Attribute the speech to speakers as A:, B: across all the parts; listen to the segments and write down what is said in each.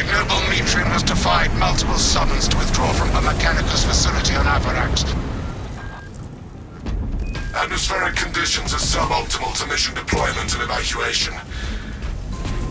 A: Ignoble Mitrin has defied multiple summons to withdraw from her Mechanicus facility on Avarax.
B: Atmospheric conditions are suboptimal to mission deployment and evacuation.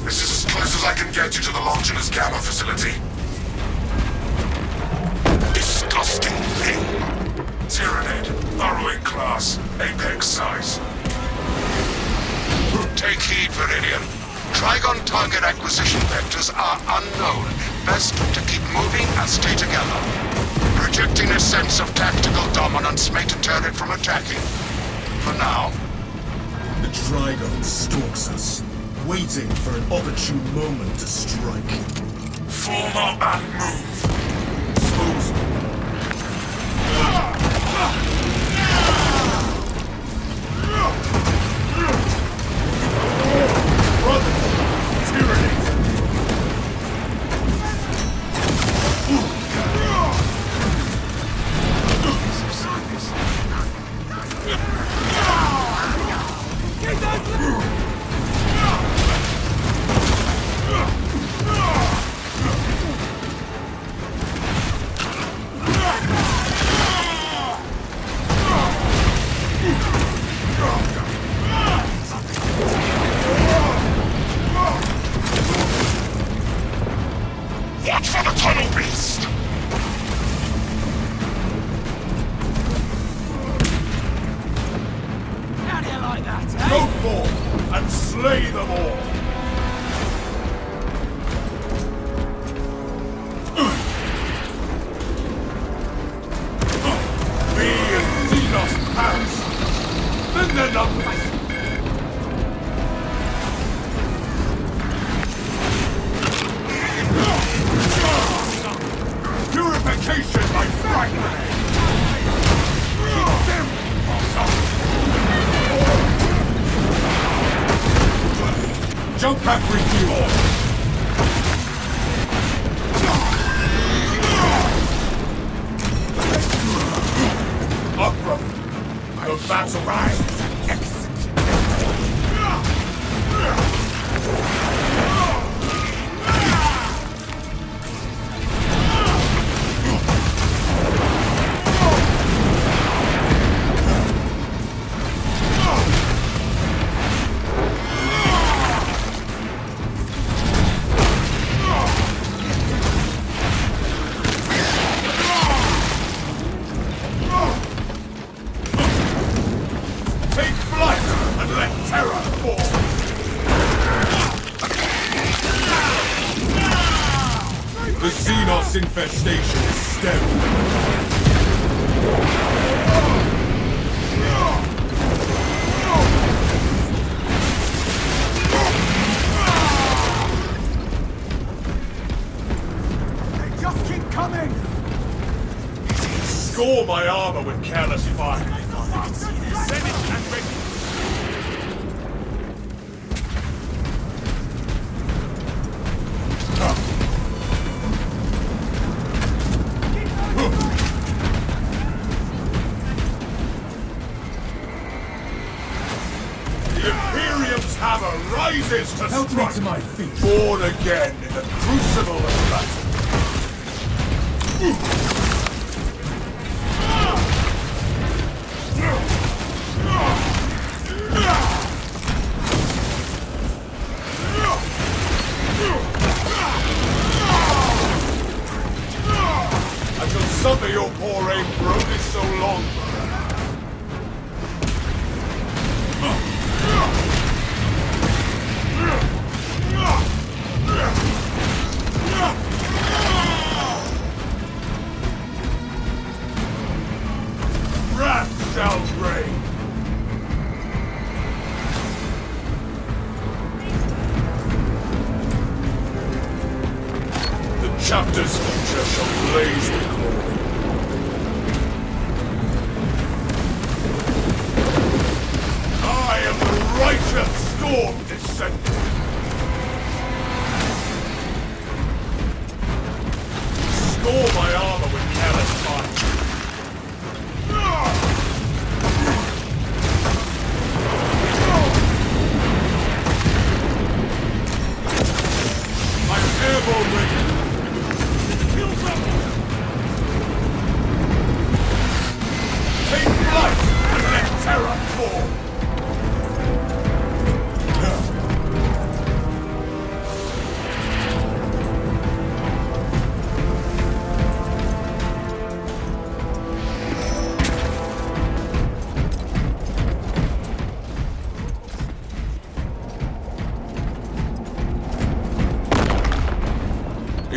B: This is as close as I can get you to the Longinus Gamma facility. Disgusting thing. Tyranid, burrowing class, apex size.
A: Take heed, Viridian. Trigon target acquisition vectors are unknown. Best to keep moving and stay together. Projecting a sense of tactical dominance may deter it from attacking. For now.
C: The Trigon stalks us, waiting for an opportune moment to strike.
B: Form up and move. Smooth.
C: Brothers, tyranny!
B: Watch for the tunnel beast!
D: How do you like that, eh?
C: Go forth and slay them all! Me and Xenos pass! Then they're nothing! Purification by fragment! Keep them! Jump back refuel! Up from the battle rise! The Xenos infestation is stemmed.
D: They just keep coming!
C: Score my armor with careless fire.
D: Send it and ready.
C: The Imperium's hammer rises to
D: Help me
C: strike.
D: to my feet.
C: Born again in the crucible of battle. I shall suffer your poor aim for only so long. Wrath shall reign. The chapter's future shall blaze with glory. I am the righteous storm descendant. Score my armor with careless fire. I'm airborne ready.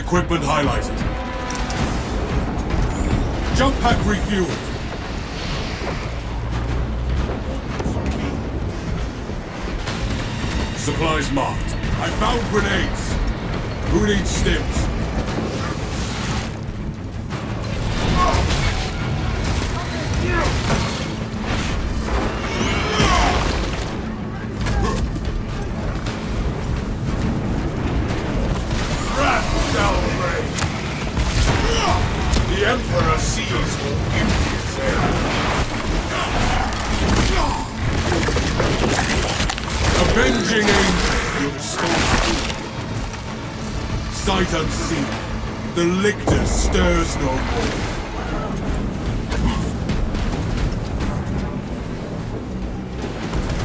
C: Equipment highlighted. Jump pack refueled. Supplies marked. I found grenades. Who needs stims? The Emperor sees all beauties there. Avenging angel will stone. Sight unseen, the lictor stirs no more.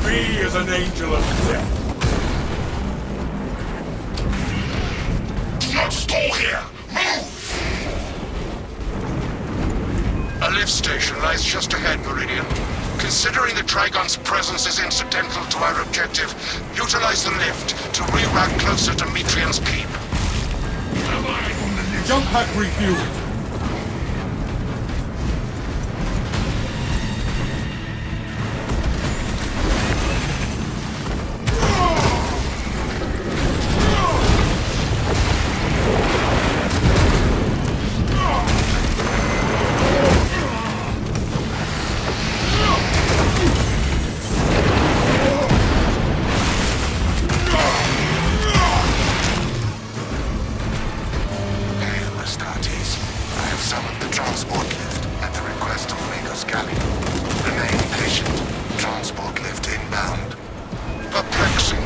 C: Be as an angel of death.
B: Do not stall here! Move!
A: A lift station lies just ahead, Meridian. Considering the Trigon's presence is incidental to our objective, utilize the lift to reroute closer to Metrian's keep.
C: Jump pack refueled.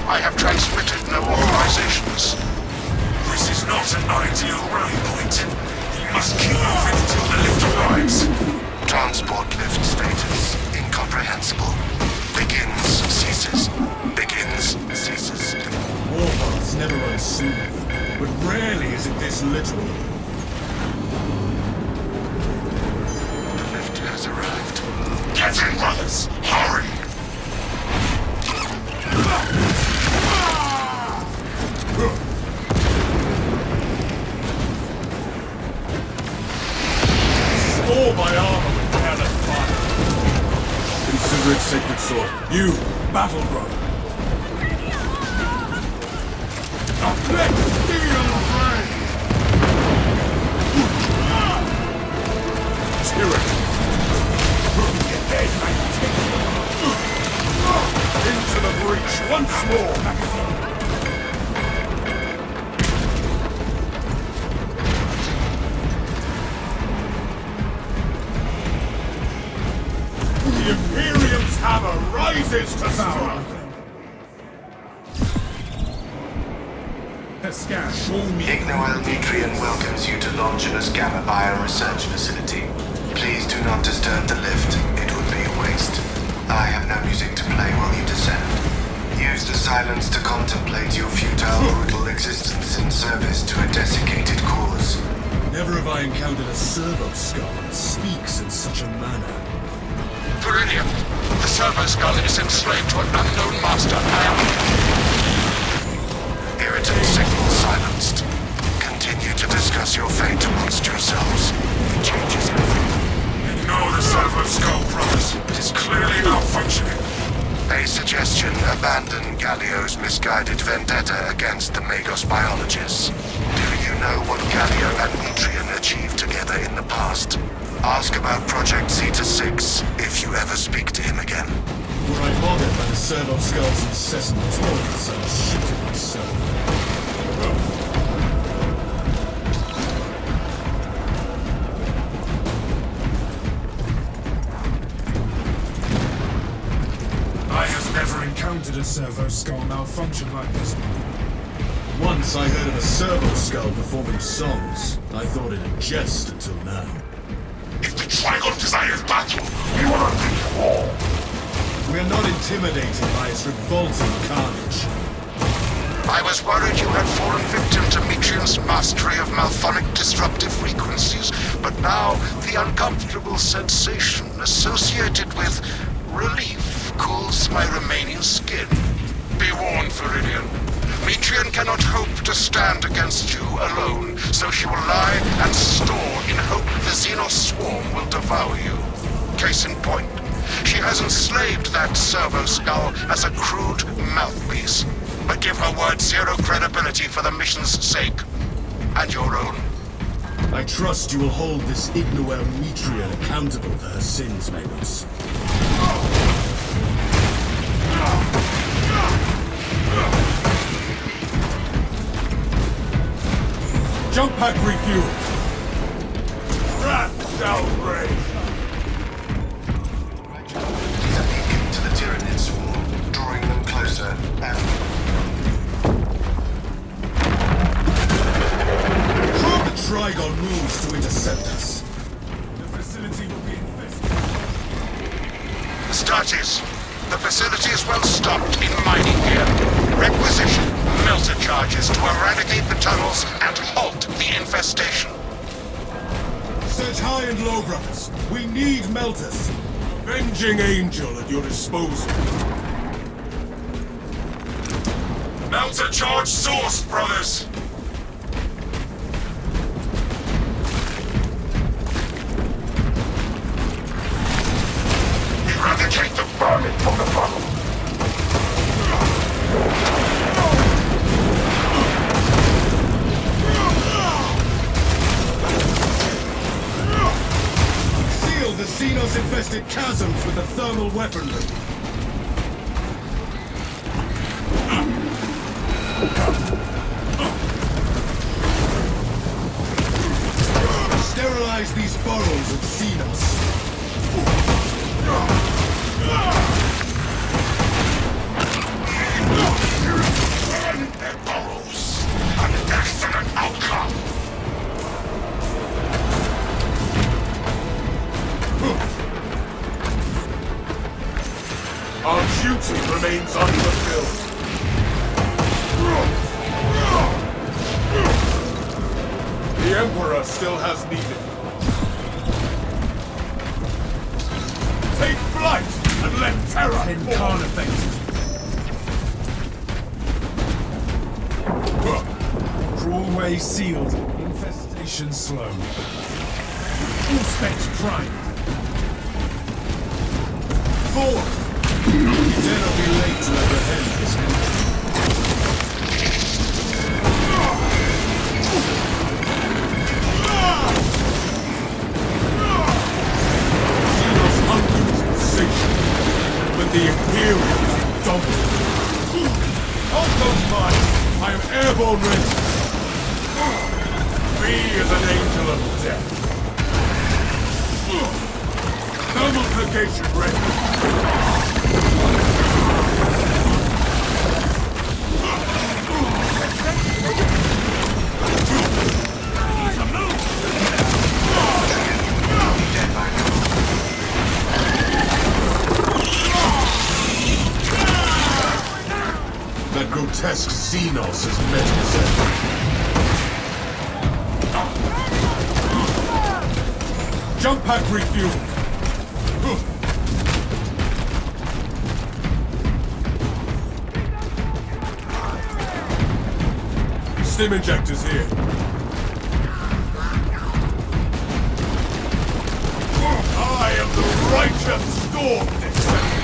A: I have transmitted no authorizations.
B: This is not an ideal rally point. You must keep moving until the lift arrives.
A: Transport lift status incomprehensible. Begins, ceases. Begins, ceases.
C: Warpaths never run smooth, but rarely is it this literal.
A: The lift has arrived.
B: Get in, brothers! Hurry!
C: Store my armor with careless fire. Consider it sacred sword. You, battle brother. Let's steel rain! Tyranny. Into the breach once more. The Imperium's hammer rises to power!
E: Ignoel Nutrien welcomes you to Longinus Gamma Bioresearch Facility. Please do not disturb the lift. It would be a waste. I have no music to play while you descend. Use the silence to contemplate your futile, brutal existence in service to a desiccated cause.
C: Never have I encountered a servo skull that speaks in such a manner.
A: Meridian, the servo skull is enslaved to an unknown master. Irritant signal silenced. Continue to discuss your fate amongst yourselves. It changes everything.
B: You know the servo skull, brothers. It is clearly malfunctioning.
A: A suggestion: abandon Gallio's misguided vendetta against the Magos biologists. Do you know what Gallio and Metrian achieved together in the past? Ask about Project Zeta-6 if you ever speak to him again.
C: Were I bothered by the servo skull's incessant taunts, I'd shoot it myself.
D: I have never encountered a servo skull malfunction like this one.
C: Once I heard of a servo skull performing songs. I thought it a jest until now.
B: If the Trigon desires battle, we will unleash war.
C: We are not intimidated by its revolting carnage.
A: I was worried you had fallen victim to Metrian's mastery of malphonic disruptive frequencies, but now the uncomfortable sensation associated with relief cools my remaining skin. Be warned, Viridian. Metrian cannot hope to stand against you alone, so she will lie and store in hope the Xenos swarm will devour you. Case in point, she has enslaved that servo skull as a crude mouthpiece, but give her word zero credibility for the mission's sake, and your own.
C: I trust you will hold this Ignoel Metrian accountable for her sins, Magnus.
D: Jump pack refuel! Rat shall reign!
E: He's a beacon to the Tyranid swarm, drawing them closer and...
C: Sure the Trigon moves to intercept us.
D: The facility will be infested.
A: Astartes, the facility is well stocked in mining gear. Requisition melter charges to eradicate the tunnels and halt the infestation.
C: Search high and low, brothers. We need melters.
D: Avenging Angel at your disposal.
B: Melter charge source, brothers!
A: Eradicate the vermin from the funnel.
C: Seal the Xenos-infested chasms with the thermal weaponry. Sterilize these burrows of Xenos.
A: Their burrows. An excellent outcome.
D: Our duty remains unfulfilled. The Emperor still has need of you. Take flight and let terror incarnate. Crawlway sealed. Infestation slow. All specs primed.
C: Forward! You dare not be late to apprehend this entry.
D: Xenos hunger is insatiable, but the Imperials are dominant. Hold those mines! I am airborne ready! B is an angel of death. Thermal negation ready.
C: That grotesque Xenos has met his end.
D: Jump pack refuel. Stim injectors here. I am the righteous storm descendant.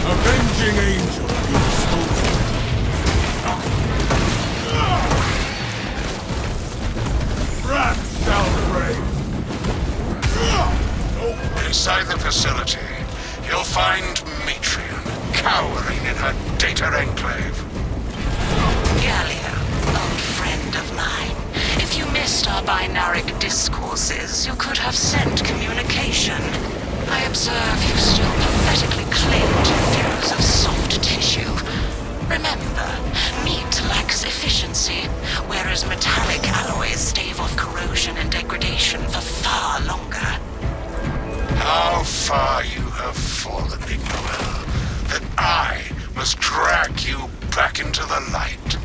D: Avenging Angel at your disposal. Wrath shall reign.
A: Inside the facility, you'll find Metrian cowering in her data enclave.
F: Gallia, old friend of mine. If you missed our binaric discourses, you could have sent communication. I observe you still pathetically cling to theories of soft tissue. Remember, meat lacks efficiency, whereas metallic alloys stave off corrosion and degradation for far longer.
A: How far you have fallen, Ignoel, that I must drag you back into the light.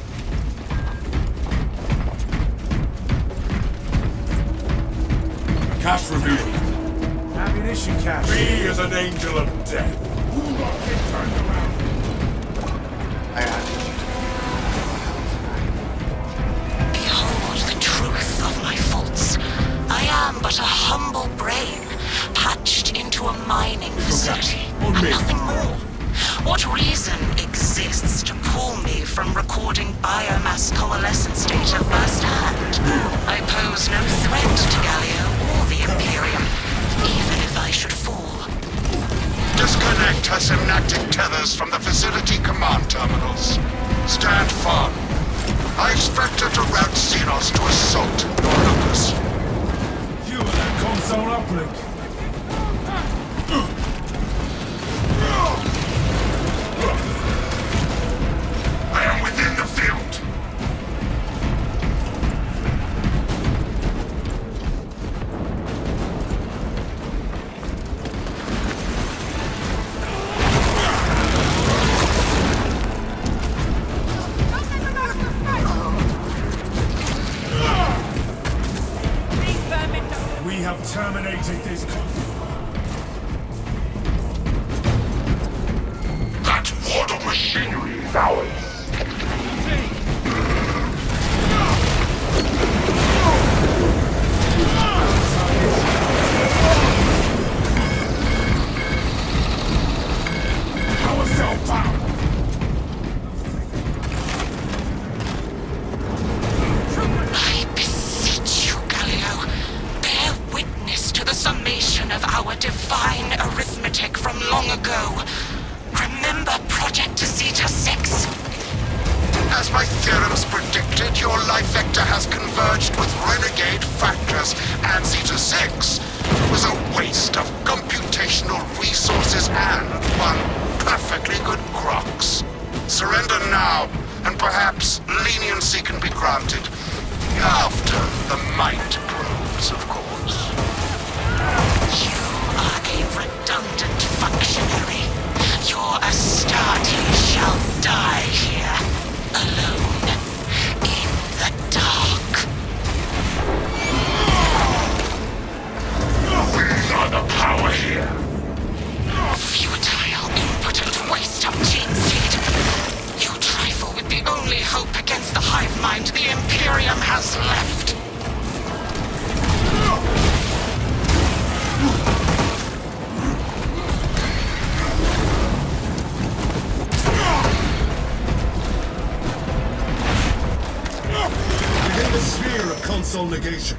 D: Cash reveal.
C: Ammunition cache.
D: Me as an angel of death. Who got it turned around?
E: I asked you to
F: Behold the truth of my faults. I am but a humble brain, patched into a mining facility,
D: on
F: and
D: me.
F: nothing more. What reason exists to pull me from recording biomass coalescence data firsthand? I pose no threat to Gallia or the Imperium, even if I should fall.
A: Disconnect her synaptic tethers from the facility command terminals. Stand firm. I expect her to route Xenos to assault your locus.
C: You and that console uplink.
B: I am within the field.
C: We have terminated this
B: That ward of machinery is ours.
C: Power cell power.
F: I beseech you, Galio, bear witness to the summation of our divine arithmetic from long ago. Remember Project Zeta 6?
A: As my theorems predicted, your life vector has converged with renegade factors, and Zeta 6 was a waste of computational resources and one perfectly good Crocs. Surrender now, and perhaps leniency can be granted. After the might grows, of course.
F: You are a redundant functionary. Your Astarte shall die here, alone, in the dark.
B: We are the power here.
F: Futile, impotent waste of gene seed. You trifle with the only hope against the hive mind the Imperium has left.
C: Within the sphere of console negation.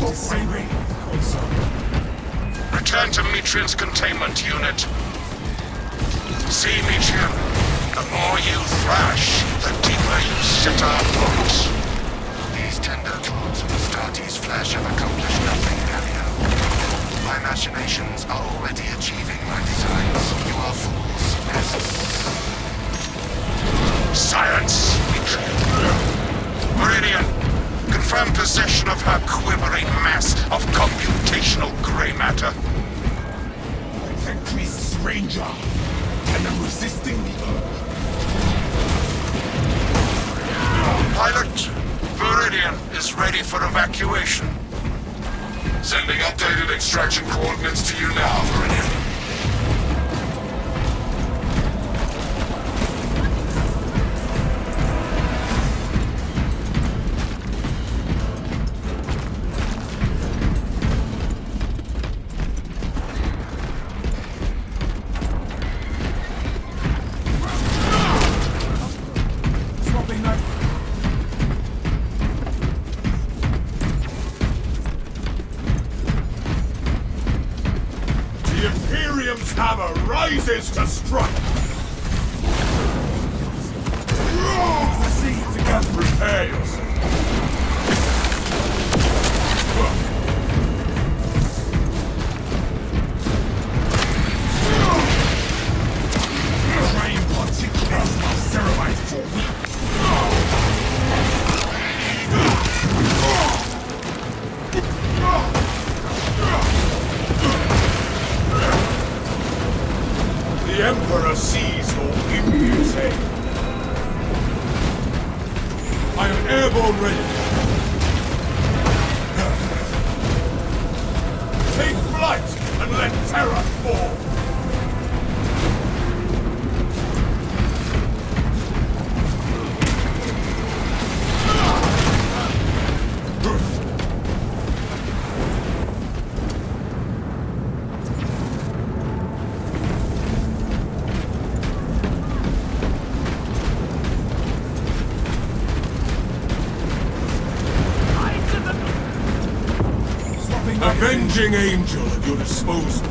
C: Disabling console.
A: Return to Metrian's containment unit. See, Metrian, the more you thrash, the deeper you set our roots.
E: These tender claws of Astarte's flesh have accomplished nothing, Galio. My machinations are already achieving my designs. You are fools, pests.
A: Silence, Metrian. Meridian, confirm possession of her quivering mass of computational gray matter.
C: Increased ranger. And I'm resisting the urge.
A: Pilot, Meridian is ready for evacuation.
B: Sending updated extraction coordinates to you now, Meridian.
C: Swapping that.
D: The Imperium's hammer rises to strike.
C: Proceed together.
D: Prepare yourself.
C: Train particulars of ceramite for weak.
D: The Emperor sees your impious head. I am airborne ready. Take flight and let terror fall. Avenging angel at your disposal.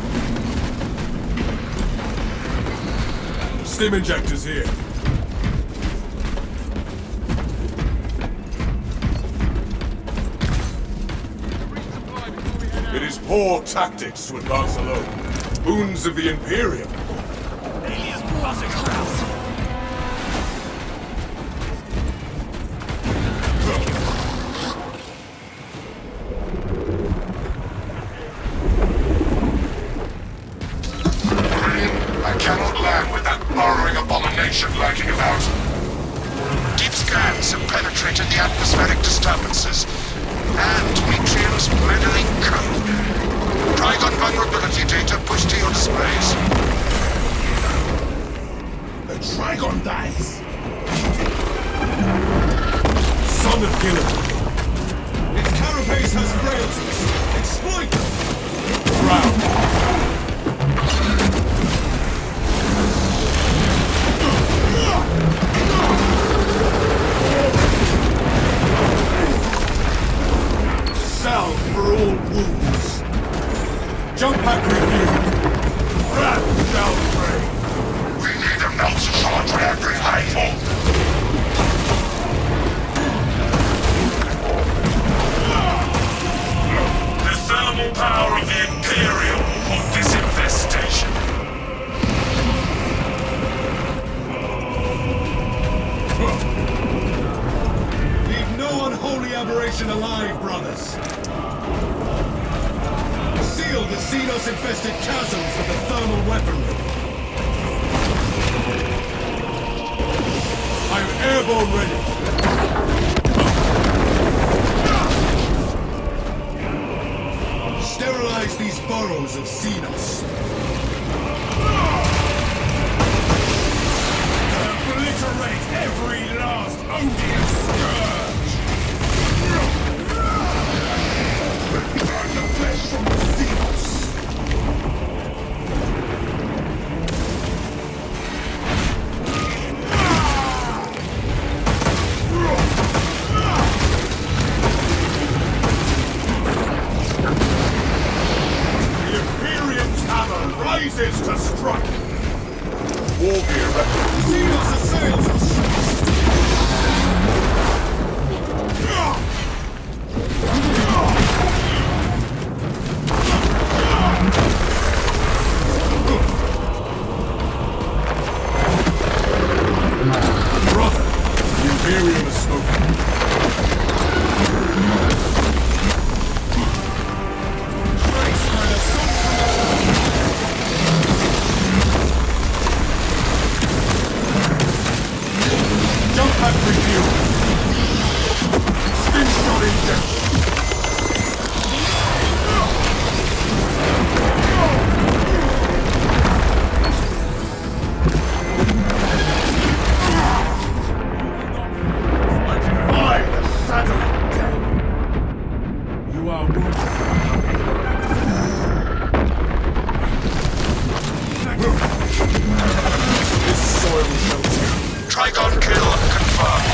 D: Stim injectors here. It is poor tactics to advance alone. Boons of the Imperium.
B: I cannot land with that burrowing abomination lurking about.
A: Deep scans have penetrated the atmospheric disturbances and Metrium's meddling code. Trigon vulnerability data pushed to your displays.
C: The Trigon dies.
D: Son of Gilligan.
C: Its carapace has frailties. Exploit them.
D: Round. Salve for all wounds. Jump pack review. Wrath shall reign.
B: We need a melt shot for every rifle. The thermal power of the Imperium will halt this infestation.
C: Leave no unholy aberration alive, brothers. Seal the Xenos-infested chasms with the thermal weaponry.
D: I am airborne ready.
C: Sterilize these burrows of Xenos. Obliterate every last odious scourge! Burn the flesh from the Xenos!
D: The Imperium's hammer rises to strike. War gear ready.
C: Xenos assails us!
D: Brother, the Imperium has spoken. Jump pack review. Stim shot injection. I defy the shadow of death. You are wounded. This soil shall tell.
A: Trigon kill confirmed.